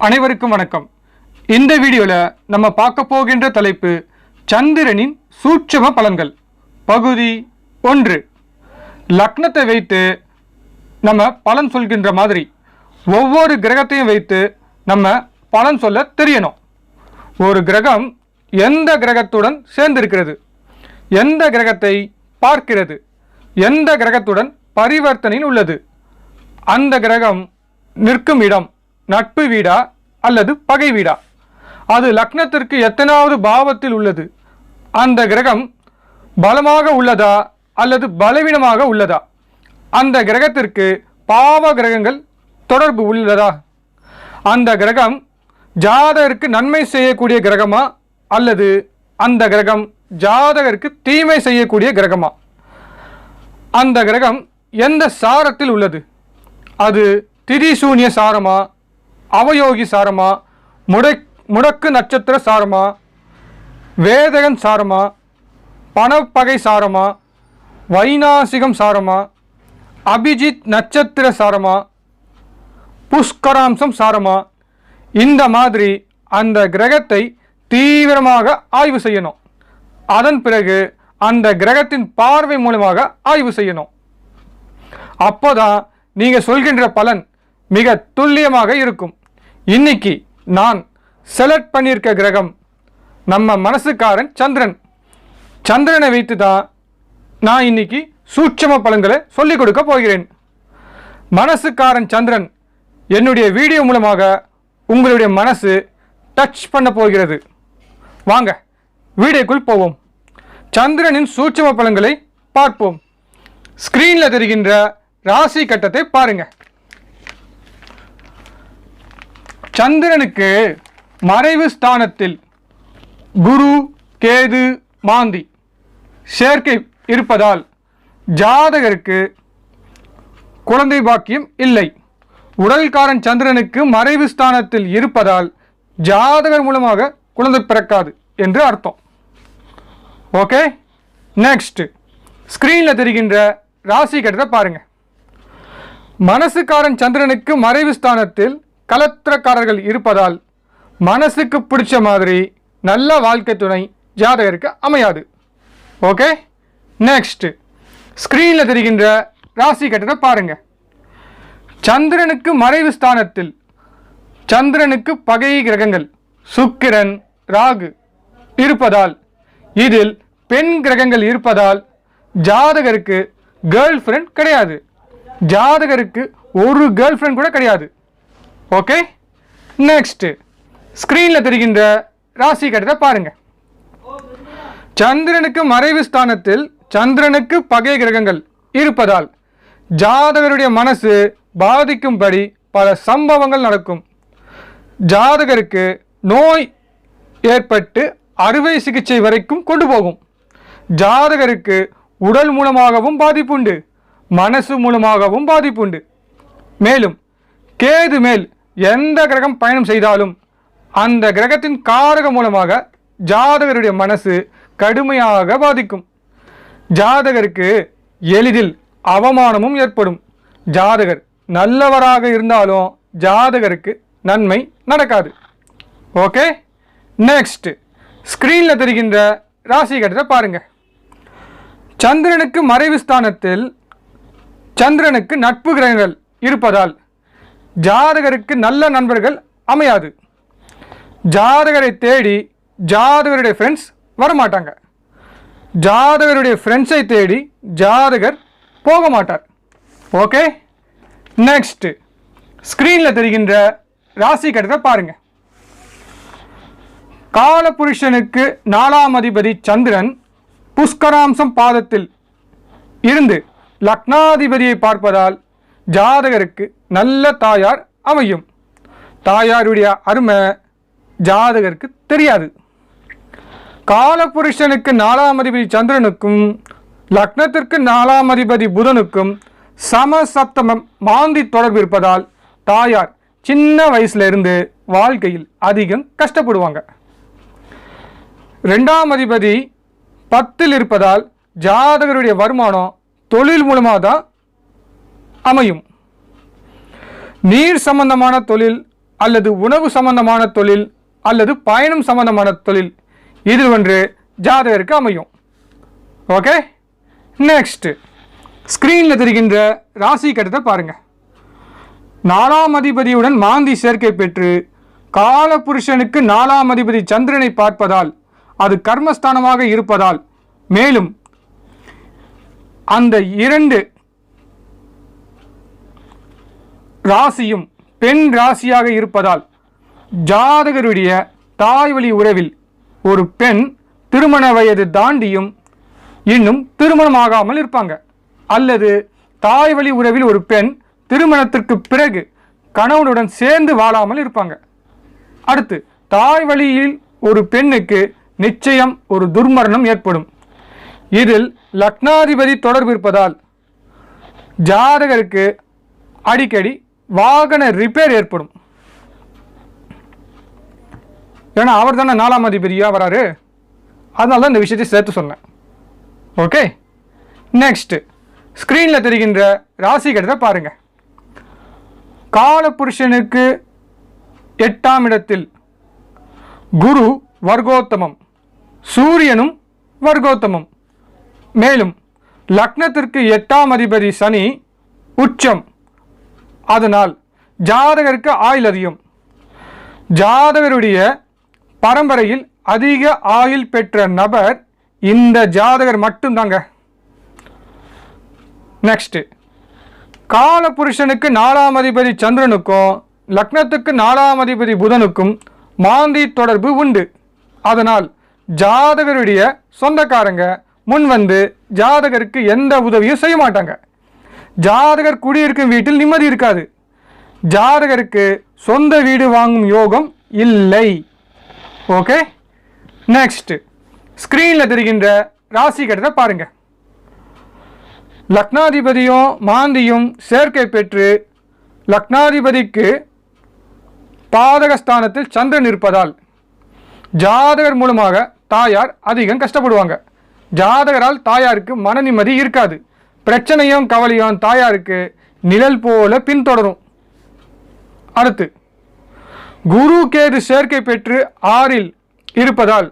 அனைவருக்கும் வணக்கம். இந்த வீடியோல நம்ம பார்க்க போகின்ற தலைப்பு சந்திரனின் சூட்சும பலன்கள் பகுதி 1. லக்னத்தை வைத்து நம்ம பலன் சொல்கின்ற மாதிரி ஒவ்வொரு கிரகத்தையும் வைத்து நம்ம பலன் சொல்ல தெரியணும். ஒரு கிரகம் எந்த கிரகத்துடன் சேர்ந்திருக்கிறது, எந்த கிரகத்தை பார்க்கிறது, எந்த கிரகத்துடன் பரிவர்த்தனையில் உள்ளது, அந்த கிரகம் நிற்கும் இடம் நட்பு வீடா அல்லது பகை வீடா, அது லக்னத்திற்கு எத்தனாவது பாவத்தில் உள்ளது, அந்த கிரகம் பலமாக உள்ளதா அல்லது பலவீனமாக உள்ளதா, அந்த கிரகத்திற்கு பாவ கிரகங்கள் தொடர்பு உள்ளதா, அந்த கிரகம் ஜாதகருக்கு நன்மை செய்யக்கூடிய கிரகமா அல்லது அந்த கிரகம் ஜாதகருக்கு தீமை செய்யக்கூடிய கிரகமா, அந்த கிரகம் எந்த சாரத்தில் உள்ளது, அது திரிசூன்ய சாரமா, அவயோகி சாரமா, முடக்கு நட்சத்திர சாரமா, வேதகன் சாரமா, பணப்பகை சாரமா, வைநாசிகம் சாரமா, அபிஜித் நட்சத்திர சாரமா, புஷ்கராம்சம் சாரமா, இந்த மாதிரி அந்த கிரகத்தை தீவிரமாக ஆய்வு செய்யணும். அதன் பிறகு அந்த கிரகத்தின் பார்வை மூலமாக ஆய்வு செய்யணும். அப்போதான் நீங்க சொல்கின்ற பலன் மிக துல்லியமாக இருக்கும். இன்னைக்கு நான் செலக்ட் பண்ணியிருக்க கிரகம் நம்ம மனசுக்காரன் சந்திரன். சந்திரனை வைத்து தான் நான் இன்னைக்கு சூட்சும பலன்களை சொல்லிக் கொடுக்க போகிறேன். மனசுக்காரன் சந்திரன் என்னுடைய வீடியோ மூலமாக உங்களுடைய மனசு டச் பண்ண போகிறது. வாங்க வீடியோக்குள் போவோம். சந்திரனின் சூட்சும பலன்களை பார்ப்போம். ஸ்கிரீன்ல தெரிகின்ற ராசி கட்டத்தை பாருங்க. சந்திரனுக்கு மறைவு ஸ்தானத்தில் குரு, கேது, மாந்தி சேர்க்கை இருப்பதால் ஜாதகருக்கு குழந்தை பாக்கியம் இல்லை. உடல்காரன் சந்திரனுக்கு மறைவு ஸ்தானத்தில் இருப்பதால் ஜாதகர் மூலமாக குழந்தை பிறக்காது என்று அர்த்தம். ஓகே, நெக்ஸ்ட் ஸ்கிரீன்ல தெரிகின்ற ராசி கட்டத்தை பாருங்க. மனசுக்காரன் சந்திரனுக்கு மறைவு ஸ்தானத்தில் கலத்திரக்காரர்கள் இருப்பதால் மனசுக்கு பிடிச்ச மாதிரி நல்ல வாழ்க்கை துணை ஜாதகருக்கு அமையாது. ஓகே, நெக்ஸ்ட் ஸ்கிரீன்ல தெரிகின்ற ராசி கட்டத்தை பாருங்க. சந்திரனுக்கு மறைவு ஸ்தானத்தில் சந்திரனுக்கு பகை கிரகங்கள் சுக்கிரன், ராகு இருப்பதால், இதில் பெண் கிரகங்கள் இருப்பதால் ஜாதகருக்கு கேர்ள் ஃப்ரெண்ட் கிடையாது. ஜாதகருக்கு ஒரு கேர்ள் ஃப்ரெண்ட் கூட கிடையாது. ஓகே, நெக்ஸ்ட் ஸ்கிரீன்ல தெரிகின்ற ராசி கட்டத்தை பாருங்க. சந்திரனுக்கு மறைவு ஸ்தானத்தில் சந்திரனுக்கு பகை கிரகங்கள் இருப்பதால் ஜாதகருடைய மனசு பாதிக்கும்படி பல சம்பவங்கள் நடக்கும். ஜாதகருக்கு நோய் ஏற்பட்டு அறுவை சிகிச்சை வரைக்கும் கொண்டு போகும். ஜாதகருக்கு உடல் மூலமாகவும் பாதிப்புண்டு, மனசு மூலமாகவும் பாதிப்புண்டு. மேலும் கேது மேல் எந்த கிரகம் பயணம் செய்தாலும் அந்த கிரகத்தின் காரக மூலமாக ஜாதகருடைய மனசு கடுமையாக பாதிக்கும். ஜாதகருக்கு எளிதில் அவமானமும் ஏற்படும். ஜாதகர் நல்லவராக இருந்தாலும் ஜாதகருக்கு நன்மை நடக்காது. ஓகே, நெக்ஸ்ட் ஸ்கிரீன்ல தெரிகின்ற ராசி கட்டத்தை பாருங்க. சந்திரனுக்கு மறைவு ஸ்தானத்தில் சந்திரனுக்கு நட்பு கிரகங்கள் இருப்பதால் ஜாதகருக்கு நல்ல நண்பர்கள் அமையாது. ஜாதகரை தேடி ஜாதகருடைய ஃப்ரெண்ட்ஸ் வரமாட்டாங்க. ஜாதகருடைய ஃப்ரெண்ட்ஸை தேடி ஜாதகர் போக மாட்டார். ஓகே, நெக்ஸ்ட் ஸ்கிரீன்ல தெரிகின்ற ராசி கட்டத்தை பாருங்க. காலபுருஷனுக்கு 4ஆம் அதிபதி சந்திரன் புஷ்கராம்சம் பாதத்தில் இருந்து லக்னாதிபதியை பார்ப்பதால் ஜாதகருக்கு நல்ல தாயார் அமையும். தாயாருடைய அருமை ஜாதகருக்கு தெரியாது. காலபுருஷனுக்கு 4ஆம் அதிபதி சந்திரனுக்கும் லக்னத்திற்கு 4ஆம் அதிபதி புதனுக்கும் சமசப்தமம் மாந்தி தொடர்பு இருப்பதால் தாயார் சின்ன வயசுல இருந்து வாழ்க்கையில் அதிகம் கஷ்டப்படுவாங்க. 2ஆம் அதிபதி 10ல் இருப்பதால் ஜாதகருடைய வருமானம் தொழில் மூலமாக தான் அமையும். நீர் சம்பந்தமான தொழில் அல்லது உணவு சம்பந்தமான தொழில் அல்லது பயணம் சம்பந்தமான தொழில் இது ஒன்று ஜாதகருக்கு அமையும். ஓகே, நெக்ஸ்ட் ஸ்கிரீனில் தெரிகின்ற ராசி கட்டத்தை பாருங்க. 4ஆம் அதிபதியுடன் மாந்தி சேர்க்கை பெற்று காலபுருஷனுக்கு 4ஆம் அதிபதி சந்திரனை பார்ப்பதால் அது கர்மஸ்தானமாக இருப்பதால், மேலும் அந்த 2 ராசியும் பெண் ராசியாக இருப்பதால் ஜாதகருடைய தாய்வழி உறவில் ஒரு பெண் திருமண வயது தாண்டியும் இன்னும் திருமணமாகாமல் இருப்பாங்க, அல்லது தாய்வழி உறவில் ஒரு பெண் திருமணத்திற்கு பிறகு கணவனுடன் சேர்ந்து வாழாமல் இருப்பாங்க. அடுத்து தாய் வழியில் ஒரு பெண்ணுக்கு நிச்சயம் ஒரு துர்மரணம் ஏற்படும். இதில் லக்னாதிபதி தொடர்பு இருப்பதால் ஜாதகருக்கு அடிக்கடி வாகன ரிப்பேர் ஏற்படும். ஏன்னா அவர் தானே 4ஆம் அதிபதியாக வராரு, அதனால தான் இந்த விஷயத்தை சேர்த்து சொன்னேன். ஓகே, நெக்ஸ்ட் ஸ்கிரீனில் தெரிகின்ற ராசி கட்டத்தை பாருங்க. காலபுருஷனுக்கு 8ஆம் இடத்தில் குரு வர்க்கோத்தமம், சூரியனும் வர்க்கோத்தமம், மேலும் லக்னத்திற்கு 8ஆம் அதிபதி சனி உச்சம். அதனால் ஜாதகருக்கு ஆயுள் அதிகம். ஜாதகருடைய பரம்பரையில் அதிக ஆயுள் பெற்ற நபர் இந்த ஜாதகர் மட்டும்தாங்க. நெக்ஸ்ட் காலபுருஷனுக்கு 4ஆம் அதிபதி சந்திரனுக்கும் லக்னத்துக்கு 4ஆம் அதிபதி புதனுக்கும் மாந்தி தொடர்பு உண்டு. அதனால் ஜாதகருடைய சொந்தக்காரங்க முன் வந்து ஜாதகருக்கு எந்த உதவியும் செய்ய மாட்டாங்க. ஜாதகர் குடியிருக்கும் வீட்டில் நிம்மதி இருக்காது. ஜாதகருக்கு சொந்த வீடு வாங்கும் யோகம் இல்லை. ஓகே, நெக்ஸ்ட் ஸ்கிரீனில் தெரிகின்ற ராசி கட்டத்தை பாருங்க. லக்னாதிபதியும் மாந்தியும் சேர்க்கை பெற்று லக்னாதிபதிக்கு பாதகஸ்தானத்தில் சந்திரன் இருப்பதால் ஜாதகர் மூலமாக தாயார் அதிகம் கஷ்டப்படுவாங்க. ஜாதகரால் தாயாருக்கு மன நிம்மதி இருக்காது. பிரச்சனையும் கவலையும் தாயாருக்கு நிழல் போல பின்தொடரும். அடுத்து குரு கேது சேர்க்கை பெற்று 6இல் இருப்பதால்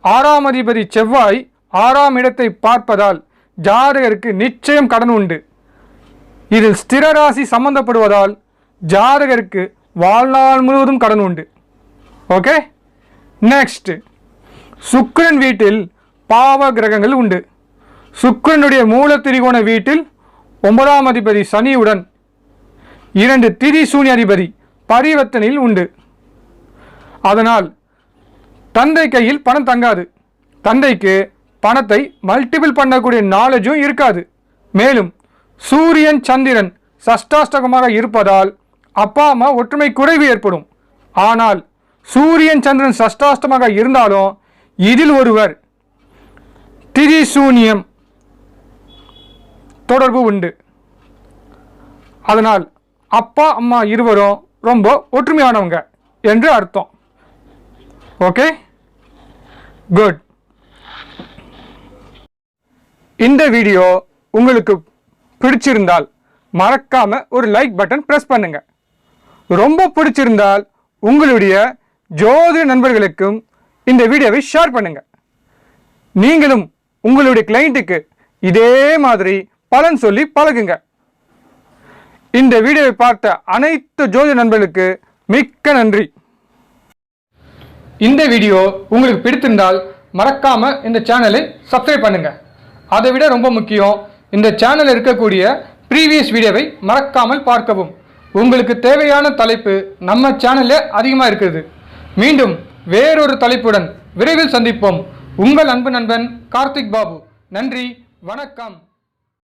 6ஆம் அதிபதி செவ்வாய் 6ஆம் இடத்தை பார்ப்பதால் ஜாதகருக்கு நிச்சயம் கடன் உண்டு. இதில் ஸ்திர ராசி சம்பந்தப்படுவதால் ஜாதகருக்கு வாழ்நாள் முழுவதும் கடன் உண்டு. ஓகே, நெக்ஸ்ட் சுக்கிரன் வீட்டில் பாவ கிரகங்கள் உண்டு. சுக்கிரனுடைய மூல திரிகோண வீட்டில் 9ஆம் அதிபதி சனியுடன் 2 திதி சூன்ய அதிபதி பரிவர்த்தனையில் உண்டு. அதனால் தந்தை கையில் பணம் தங்காது. தந்தைக்கு பணத்தை மல்டிபிள் பண்ணக்கூடிய நாலேஜும் இருக்காது. மேலும் சூரியன் சந்திரன் சஷ்டாஷ்டகமாக இருப்பதால் அப்பா அம்மா ஒற்றுமை குறைவு ஏற்படும். ஆனால் சூரியன் சந்திரன் சஷ்டாஷ்டமாக இருந்தாலும் இதில் ஒருவர் திதி சூன்யம் தொடர்பு உண்டு. அதனால் அப்பா அம்மா இருவரும் ரொம்ப ஒற்றுமையானவங்க என்று அர்த்தம். Okay, good. இந்த வீடியோ உங்களுக்கு பிடிச்சிருந்தால் மறக்காம ஒரு லைக் பட்டன் பிரஸ் பண்ணுங்க. ரொம்ப பிடிச்சிருந்தால் உங்களுடைய ஜோதிட நண்பர்களுக்கும் இந்த வீடியோவை ஷேர் பண்ணுங்க. நீங்களும் உங்களுடைய கிளையண்ட்டுக்கு இதே மாதிரி பலன் சொல்லி பழகுங்க. இந்த வீடியோவை பார்த்த அனைத்து ஜோதிட நண்பர்களுக்கு மிக்க நன்றி. இந்த வீடியோ உங்களுக்கு பிடித்திருந்தால் மறக்காம இந்த சேனலை சப்ஸ்கிரைப் பண்ணுங்க. அதை விட ரொம்ப முக்கியம், இந்த சேனலில் இருக்கக்கூடிய ப்ரீவியஸ் வீடியோவை மறக்காமல் பார்க்கவும். உங்களுக்கு தேவையான தலைப்பு நம்ம சேனல்ல அதிகமாக இருக்குது. மீண்டும் வேறொரு தலைப்புடன் விரைவில் சந்திப்போம். உங்கள் அன்பு நண்பன் கார்த்திக் பாபு. நன்றி, வணக்கம்.